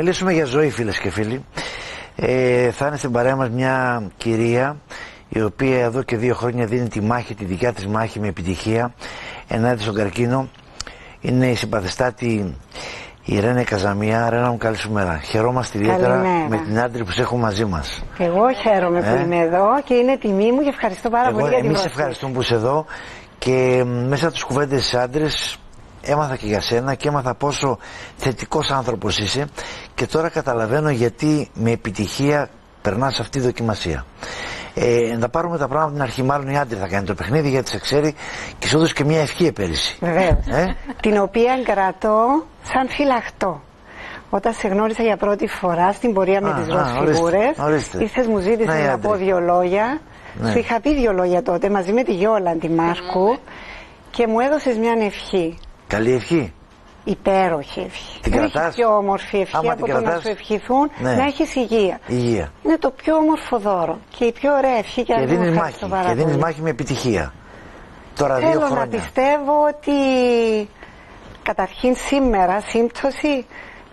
Μιλήσουμε για ζωή, φίλες και φίλοι. Θα είναι στην παρέα μας μια κυρία η οποία εδώ και 2 χρόνια δίνει τη μάχη, τη δικιά της μάχη με επιτυχία ενάντια στον καρκίνο. Είναι η συμπαθεστάτη Ιρένε Καζαμία. Ρένα μου, καλή σου μέρα. Χαιρόμαστε ιδιαίτερα με την άντρη που σε έχω μαζί μας. Εγώ χαίρομαι που είμαι εδώ και είναι τιμή μου και ευχαριστώ πάρα πολύ για την πρόσκληση. Εμείς ευχαριστούμε που είσαι εδώ και μέσα από τις κουβέντες της άντρες έμαθα και για σένα και έμαθα πόσο θετικός άνθρωπος είσαι και τώρα καταλαβαίνω γιατί με επιτυχία περνάς αυτή τη δοκιμασία. Να τα πάρουμε τα πράγματα από την αρχή. Μάλλον η άντρη θα κάνει το παιχνίδι γιατί σε ξέρει και σου έδωσε και μια ευχή πέρυσι. Βεβαίως. Την οποία κρατώ σαν φυλαχτό. Όταν σε γνώρισα για πρώτη φορά στην πορεία με τις ροζ φιγούρες, ήρθες, μου ζήτησες να πω 2 λόγια. Σου είχα πει 2 λόγια τότε μαζί με τη Γιόλα τη Μάρκου και μου έδωσες μια ευχή. Καλή ευχή. Υπέροχη ευχή. Την κρατάς? Πιο όμορφη ευχή από το να σου ευχηθούν να έχεις υγεία. Είναι το πιο όμορφο δώρο και η πιο ωραία ευχή και δίνεις μάχη. Και δίνεις μάχη με επιτυχία. Τώρα 2 χρόνια. Θέλω να πιστεύω ότι καταρχήν σήμερα, σύμπτωση,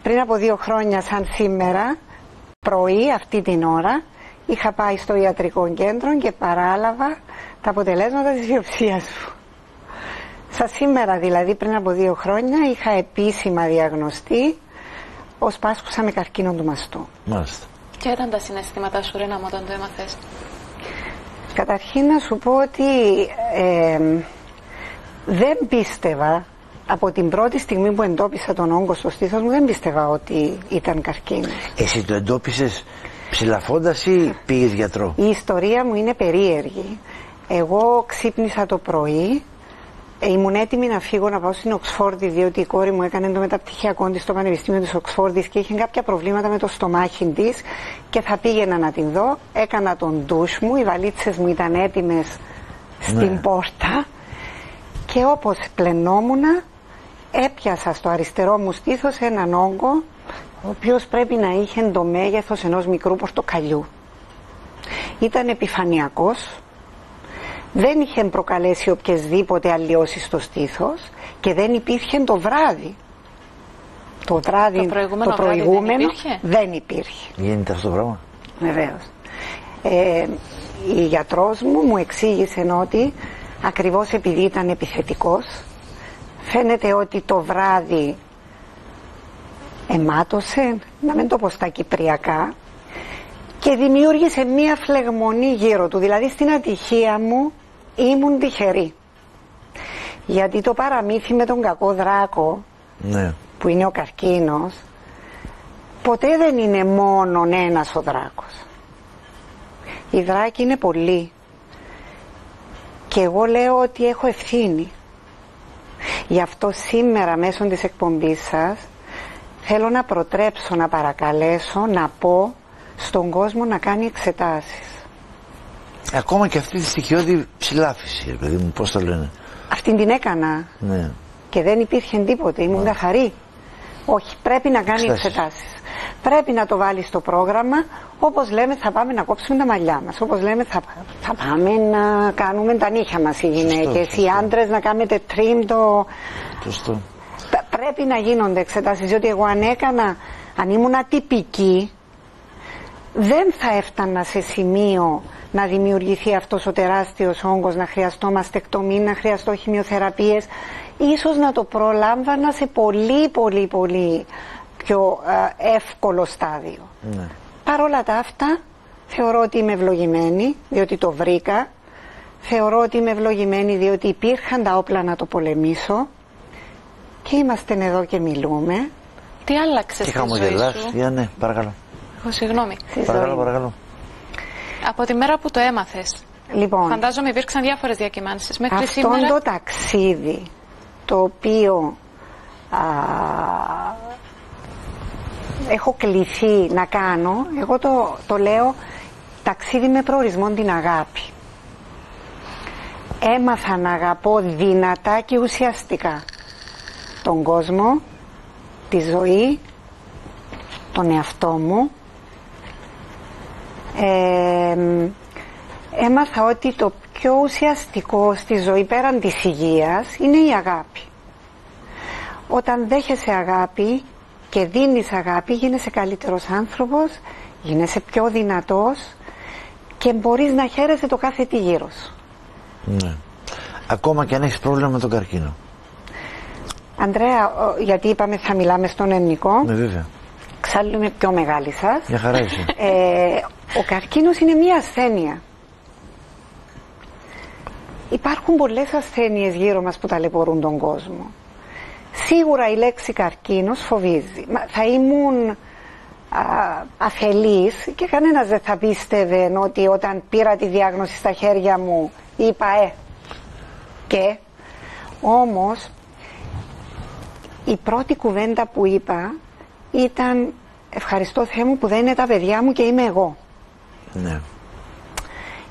πριν από 2 χρόνια σαν σήμερα, πρωί αυτή την ώρα, είχα πάει στο ιατρικό κέντρο και παράλαβα τα αποτελέσματα της βιοψίας μου. Σαν σήμερα δηλαδή πριν από 2 χρόνια είχα επίσημα διαγνωστεί ως πάσχουσα με καρκίνο του μαστού. Μάλιστα. Ποια ήταν τα συναισθήματά σου, Ρένα, όταν το έμαθες? Καταρχήν να σου πω ότι δεν πίστευα από την πρώτη στιγμή που εντόπισα τον όγκο στο στήθος μου, δεν πίστευα ότι ήταν καρκίνο. Εσύ το εντόπισες ψηλαφώντας ή πήγες γιατρό? Η ιστορία μου είναι περίεργη. Εγώ ξύπνησα το πρωί. Ήμουν έτοιμη να φύγω να πάω στην Οξφόρδη, διότι η κόρη μου έκανε το μεταπτυχιακό της στο Πανεπιστήμιο της Οξφόρδης και είχε κάποια προβλήματα με το στομάχι της και θα πήγαινα να την δω. Έκανα τον ντους μου, οι βαλίτσες μου ήταν έτοιμες στην πόρτα και όπως πλενόμουνα έπιασα στο αριστερό μου στήθος έναν όγκο ο οποίος πρέπει να είχε το μέγεθος ενός μικρού πορτοκαλιού. Ήταν επιφανειακός. Δεν είχε προκαλέσει οποιασδήποτε αλλοιώσεις στο στήθος και δεν υπήρχε το βράδυ. Το προηγούμενο δεν υπήρχε. Γίνεται αυτό το πράγμα? Βεβαίως. Η γιατρός μου εξήγησε ότι ακριβώς επειδή ήταν επιθετικός, φαίνεται ότι το βράδυ αιμάτωσε, να μην το πω στα κυπριακά, και δημιούργησε μία φλεγμονή γύρω του. Δηλαδή στην ατυχία μου ήμουν τυχερή. Γιατί το παραμύθι με τον κακό δράκο, που είναι ο καρκίνος, ποτέ δεν είναι μόνον ένας ο δράκος. Οι δράκοι είναι πολλοί. Και εγώ λέω ότι έχω ευθύνη. Γι' αυτό σήμερα μέσω της εκπομπής σας θέλω να προτρέψω, να παρακαλέσω, να πω στον κόσμο να κάνει εξετάσεις. Ακόμα και αυτή τη στοιχειώδη ψηλάφιση, παιδί μου, πώς το λένε? Αυτήν την έκανα. Και δεν υπήρχε τίποτε, ήμουν καθαρή. Όχι, πρέπει να κάνει εξετάσεις. Πρέπει να το βάλει στο πρόγραμμα. Όπως λέμε, θα πάμε να κόψουμε τα μαλλιά μας. Όπως λέμε, θα πάμε να κάνουμε τα νύχια μας οι γυναίκες. Οι άντρες να κάνετε trim το... Σωστό. Πρέπει να γίνονται εξετάσεις, διότι εγώ αν ήμουν ατυπική, δεν θα έφτανα σε σημείο να δημιουργηθεί αυτός ο τεράστιος όγκος, να χρειαστώ μαστεκτομή, να χρειαστώ χημειοθεραπείες. Ίσως να το προλάμβανα σε πολύ πιο εύκολο στάδιο. Παρ' όλα τα αυτά θεωρώ ότι είμαι ευλογημένη διότι το βρήκα. Θεωρώ ότι είμαι ευλογημένη διότι υπήρχαν τα όπλα να το πολεμήσω και είμαστε εδώ και μιλούμε. Τι άλλαξε στη ζωή σου? Ναι, παρακαλώ. Συγγνώμη. Παρακαλώ. Από τη μέρα που το έμαθες, λοιπόν, φαντάζομαι υπήρξαν διάφορες διακυμάνσεις μέχρι αυτό σήμερα. Αυτό το ταξίδι το οποίο έχω κληθεί να κάνω, εγώ το λέω ταξίδι με προορισμό την αγάπη. Έμαθα να αγαπώ δυνατά και ουσιαστικά τον κόσμο, τη ζωή, τον εαυτό μου. Έμαθα ότι το πιο ουσιαστικό στη ζωή πέραν της υγείας είναι η αγάπη. Όταν δέχεσαι αγάπη και δίνεις αγάπη, γίνεσαι καλύτερος άνθρωπος, γίνεσαι πιο δυνατός και μπορείς να χαίρεσαι το κάθε τι γύρω σου. Ναι. Ακόμα και αν έχεις πρόβλημα με τον καρκίνο. Ανδρέα, γιατί είπαμε θα μιλάμε στον ελληνικό. Ναι, βέβαια. Εξάλλου είμαι πιο μεγάλη σας. Μια χαρά είσαι. Ο καρκίνος είναι μια ασθένεια. Υπάρχουν πολλές ασθένειες γύρω μας που ταλαιπωρούν τον κόσμο. Σίγουρα η λέξη καρκίνος φοβίζει. Θα ήμουν αφελής και κανένας δεν θα πίστευε ότι όταν πήρα τη διάγνωση στα χέρια μου είπα και όμως η πρώτη κουβέντα που είπα ήταν ευχαριστώ Θεέ μου που δεν είναι τα παιδιά μου και είμαι εγώ. Ναι.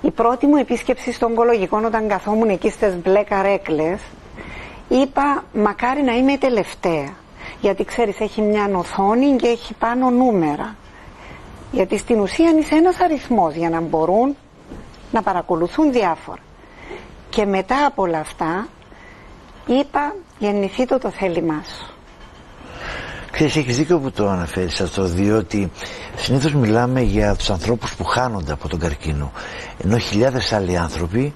Η πρώτη μου επίσκεψη στο ογκολογικό όταν καθόμουν εκεί στις μπλε καρέκλες είπα μακάρι να είμαι η τελευταία, γιατί ξέρεις έχει μια οθόνη και έχει πάνω νούμερα, γιατί στην ουσία είσαι ένας αριθμός για να μπορούν να παρακολουθούν διάφορα. Και μετά από όλα αυτά είπα γεννηθεί το θέλημά σου. Ξέρεις, έχεις δίκιο που το αναφέρεις αυτό, διότι συνήθως μιλάμε για τους ανθρώπους που χάνονται από τον καρκίνο, ενώ χιλιάδες άλλοι άνθρωποι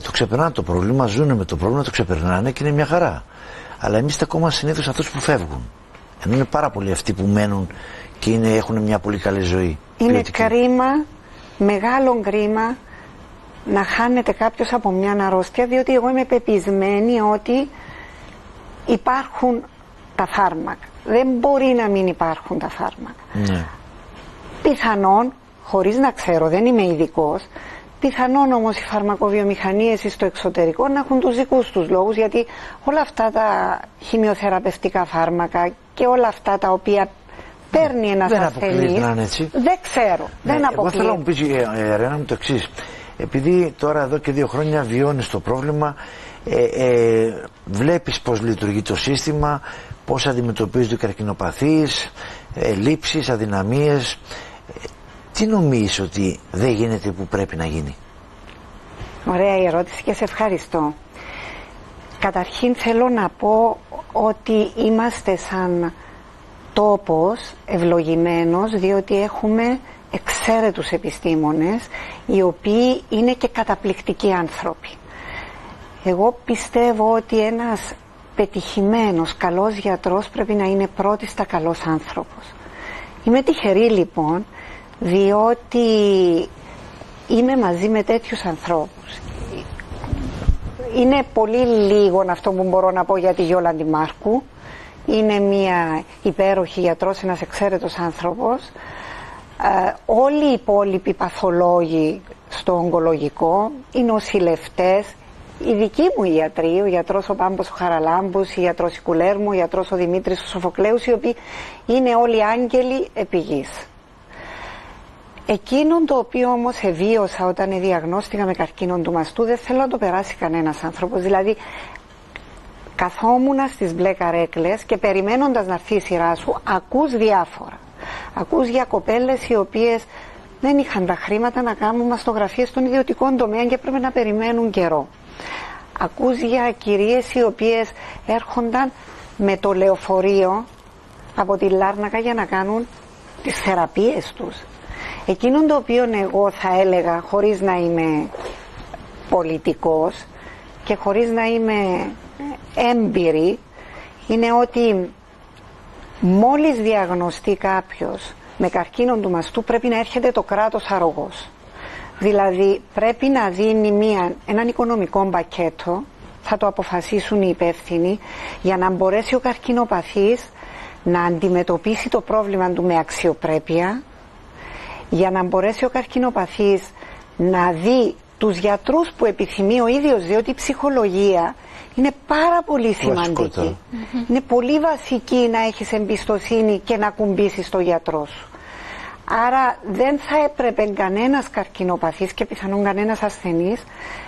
το ξεπερνάνε το πρόβλημα, ζουν με το πρόβλημα, το ξεπερνάνε και είναι μια χαρά. Αλλά εμείς είστε ακόμα συνήθως αυτούς που φεύγουν, ενώ είναι πάρα πολλοί αυτοί που μένουν και έχουν μια πολύ καλή ζωή. Είναι ποιοτική. κρίμα, μεγάλο κρίμα να χάνεται κάποιος από μια αρρώστια, διότι εγώ είμαι πεπισμένη ότι υπάρχουν τα φάρμακα. Δεν μπορεί να μην υπάρχουν τα φάρμακα. Ναι. Πιθανόν, χωρίς να ξέρω, δεν είμαι ειδικός, πιθανόν όμως οι φαρμακοβιομηχανίες στο εξωτερικό να έχουν τους δικούς τους λόγους, γιατί όλα αυτά τα χημειοθεραπευτικά φάρμακα και όλα αυτά τα οποία παίρνει ένας ασθενής, δεν ξέρω, δεν αποκλείεται. Εγώ θέλω να μου πεις, Ρένα μου, το εξής. Επειδή τώρα εδώ και 2 χρόνια βιώνεις το πρόβλημα, βλέπεις πως λειτουργεί το σύστημα, πώς αντιμετωπίζονται οι καρκινοπαθείς, λήψεις, αδυναμίες, τι νομίζεις ότι δεν γίνεται που πρέπει να γίνει? Ωραία η ερώτηση και σε ευχαριστώ. Καταρχήν θέλω να πω ότι είμαστε σαν τόπος ευλογημένος, διότι έχουμε εξαίρετους επιστήμονες οι οποίοι είναι και καταπληκτικοί άνθρωποι. Εγώ πιστεύω ότι ένας πετυχημένος καλός γιατρός πρέπει να είναι πρώτιστα καλός άνθρωπος. Είμαι τυχερή λοιπόν, διότι είμαι μαζί με τέτοιους ανθρώπους. Είναι πολύ λίγο αυτό που μπορώ να πω για τη Γιόλαντη Μάρκου. Είναι μια υπέροχη γιατρός, ένας εξαίρετος άνθρωπος. Όλοι οι υπόλοιποι παθολόγοι στο ογκολογικό, οι νοσηλευτές, οι δικοί μου ιατροί, ο γιατρός ο Πάμπος ο Χαραλάμπους, η γιατρός η Κουλέρμου, ο γιατρός ο Δημήτρης ο Σοφοκλέους, οι οποίοι είναι όλοι άγγελοι επί γης. Εκείνον το οποίο όμως εβίωσα όταν διαγνώστηκα με καρκίνο του μαστού δεν θέλω να το περάσει κανένας άνθρωπος. Δηλαδή καθόμουνα στις μπλε καρέκλες και περιμένοντας να έρθει η σειρά σου ακούς διάφορα. Ακούς για κοπέλες οι οποίες δεν είχαν τα χρήματα να κάνουν μαστογραφίες στον ιδιωτικό τομέα και πρέπει να περιμένουν καιρό. Ακούς για κυρίες οι οποίες έρχονταν με το λεωφορείο από τη Λάρνακα για να κάνουν τις θεραπείες τους. Εκείνον το οποίο εγώ θα έλεγα, χωρίς να είμαι πολιτικός και χωρίς να είμαι έμπειρη, είναι ότι μόλις διαγνωστεί κάποιος με καρκίνο του μαστού πρέπει να έρχεται το κράτος αρρωγός. Δηλαδή πρέπει να δίνει έναν οικονομικό πακέτο, θα το αποφασίσουν οι υπεύθυνοι, για να μπορέσει ο καρκινοπαθής να αντιμετωπίσει το πρόβλημα του με αξιοπρέπεια, για να μπορέσει ο καρκινοπαθής να δει τους γιατρούς που επιθυμεί ο ίδιος, διότι η ψυχολογία είναι πάρα πολύ σημαντική. Είναι πολύ βασική να έχεις εμπιστοσύνη και να κουμπίσεις τον γιατρό σου. Άρα δεν θα έπρεπε κανένας καρκινοπαθής και πιθανόν κανένας ασθενής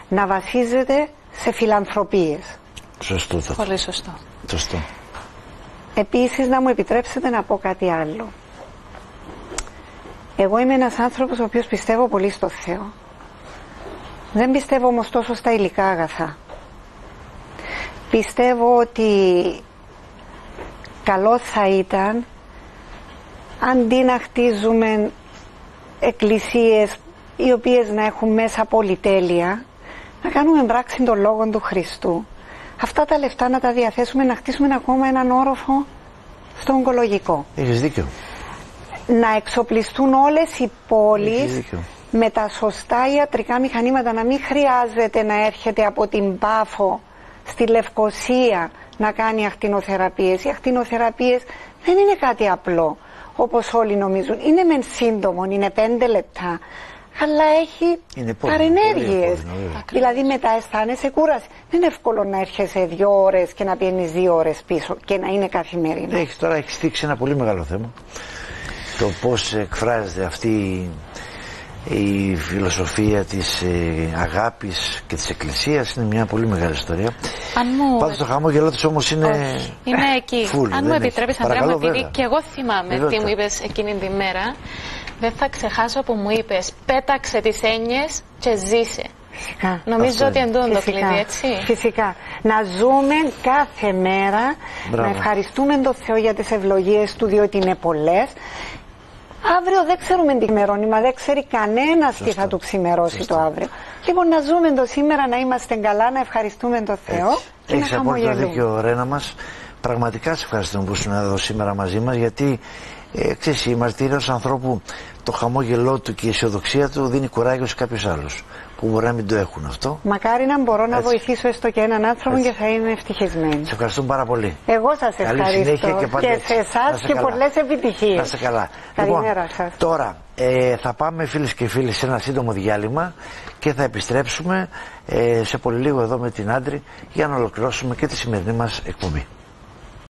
να βασίζεται σε φιλανθρωπίες. Σωστό. Πολύ σωστό. Σωστό. Επίσης να μου επιτρέψετε να πω κάτι άλλο. Εγώ είμαι ένας άνθρωπος ο οποίος πιστεύω πολύ στο Θεό. Δεν πιστεύω όμως τόσο στα υλικά αγαθά. Πιστεύω ότι καλό θα ήταν αντί να χτίζουμε εκκλησίες οι οποίες να έχουν μέσα πολυτέλεια, να κάνουμε πράξη των λόγων του Χριστού. Αυτά τα λεφτά να τα διαθέσουμε να χτίσουμε ακόμα έναν όροφο στο ογκολογικό. Έχεις δίκιο. Να εξοπλιστούν όλες οι πόλεις με τα σωστά ιατρικά μηχανήματα, να μην χρειάζεται να έρχεται από την Πάφο στη Λευκοσία να κάνει ακτινοθεραπείες. Οι ακτινοθεραπείες δεν είναι κάτι απλό όπως όλοι νομίζουν. Είναι μεν σύντομο, είναι 5 λεπτά, αλλά έχει παρενέργειες. Δηλαδή μετά αισθάνεσαι κούραση. Δεν είναι εύκολο να έρχεσαι 2 ώρες και να πηγαίνεις 2 ώρες πίσω και να είναι καθημερινό. Τώρα έχει στήξει ένα πολύ μεγάλο θέμα. Το πώς εκφράζεται αυτή η φιλοσοφία της αγάπης και της εκκλησίας είναι μια πολύ μεγάλη ιστορία. Πάντως το χαμόγελό της όμως είναι... Όχι, είναι εκεί. Αν μου επιτρέπεις, Ανδρέα μου, επειδή και εγώ θυμάμαι τι μου είπες εκείνη τη μέρα, δεν θα ξεχάσω που μου είπες πέταξε τις έννοιες και ζήσε. Φυσικά. Νομίζω ότι εντός το κλειδί, έτσι. Φυσικά. Να ζούμε κάθε μέρα, να ευχαριστούμε τον Θεό για τις ευλογίες του, διότι είναι πολλές. Αύριο δεν ξέρουμε τι ξημερώνει, δεν ξέρει κανένας τι θα του ξημερώσει το αύριο. Λοιπόν, να ζούμε το σήμερα, να είμαστε καλά, να ευχαριστούμε τον Θεό και να χαμογελούμε. Έχεις απόλυτο δίκιο, Ρένα μας. Πραγματικά σε ευχαριστούμε που ήσουν εδώ σήμερα μαζί μας, γιατί ξέρεις, η μαρτυρία ως ανθρώπου, το χαμόγελό του και η αισιοδοξία του δίνει κουράγιο σε κάποιους άλλους που μπορεί να μην το έχουν αυτό. Μακάρι να μπορώ να βοηθήσω έστω και έναν άνθρωπο και θα είμαι ευτυχισμένη. Σε ευχαριστούμε πάρα πολύ. Εγώ σας ευχαριστώ και σε εσάς και πολλές επιτυχίες. Να είστε καλά. Καλημέρα σας. Τώρα θα πάμε φίλες και φίλοι σε ένα σύντομο διάλειμμα και θα επιστρέψουμε σε πολύ λίγο εδώ με την Άντρη για να ολοκληρώσουμε και τη σημερινή μας εκπομπή.